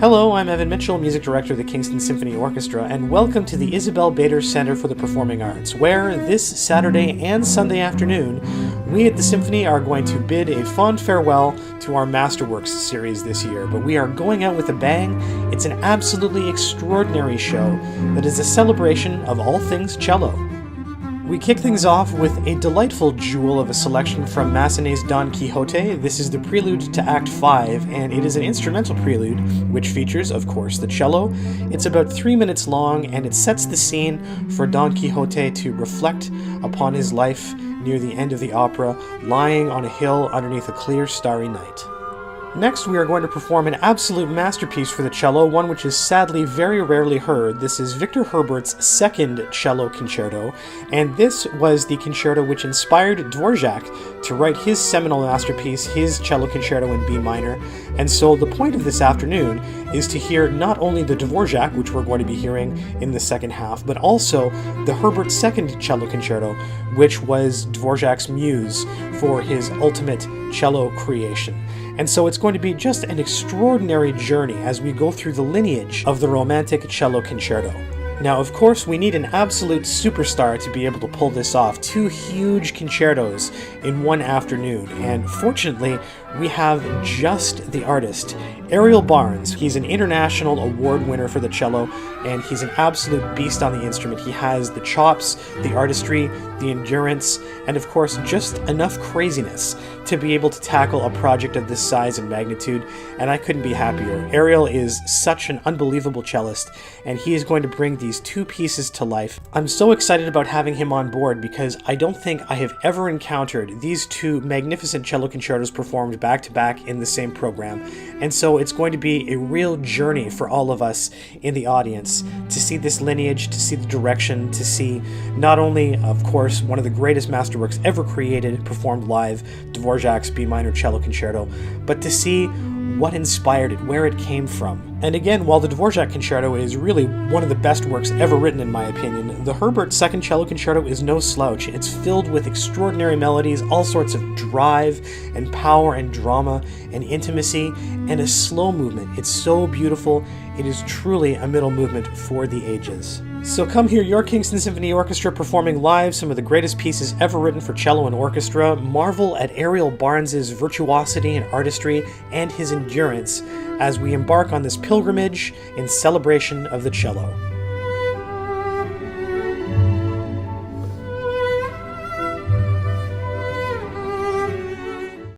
Hello, I'm Evan Mitchell, Music Director of the Kingston Symphony Orchestra, and welcome to the Isabel Bader Center for the Performing Arts, where this Saturday and Sunday afternoon, we at the Symphony are going to bid a fond farewell to our Masterworks series this year, but we are going out with a bang. It's an absolutely extraordinary show that is a celebration of all things cello. We kick things off with a delightful jewel of a selection from Massenet's Don Quixote. This is the prelude to Act 5, and it is an instrumental prelude, which features, of course, the cello. It's about 3 minutes long, and it sets the scene for Don Quixote to reflect upon his life near the end of the opera, lying on a hill underneath a clear, starry night. Next, we are going to perform an absolute masterpiece for the cello, one which is sadly very rarely heard. This is Victor Herbert's second cello concerto, and this was the concerto which inspired Dvorak to write his seminal masterpiece, his cello concerto in B minor. And so the point of this afternoon is to hear not only the Dvorak, which we're going to be hearing in the second half, but also the Herbert second cello concerto, which was Dvorak's muse for his ultimate cello creation. And so it's going to be just an extraordinary journey as we go through the lineage of the Romantic Cello Concerto. Now, of course, we need an absolute superstar to be able to pull this off. 2 huge concertos in one afternoon, and fortunately, we have just the artist, Ariel Barnes. He's an international award winner for the cello, and he's an absolute beast on the instrument. He has the chops, the artistry, the endurance, and of course, just enough craziness to be able to tackle a project of this size and magnitude, and I couldn't be happier. Ariel is such an unbelievable cellist, and he is going to bring these 2 pieces to life. I'm so excited about having him on board because I don't think I have ever encountered these 2 magnificent cello concertos performed back-to-back in the same program, and so it's going to be a real journey for all of us in the audience to see this lineage, to see the direction, to see not only, of course, one of the greatest masterworks ever created, performed live, Dvorak's B minor cello concerto, but to see what inspired it, where it came from. And again, while the Dvorak concerto is really one of the best works ever written in my opinion, the Herbert second cello concerto is no slouch. It's filled with extraordinary melodies, all sorts of drive and power and drama and intimacy, and a slow movement. It's so beautiful. It is truly a middle movement for the ages. So come hear your Kingston Symphony Orchestra performing live some of the greatest pieces ever written for cello and orchestra. Marvel at Ariel Barnes's virtuosity and artistry and his endurance as we embark on this pilgrimage in celebration of the cello.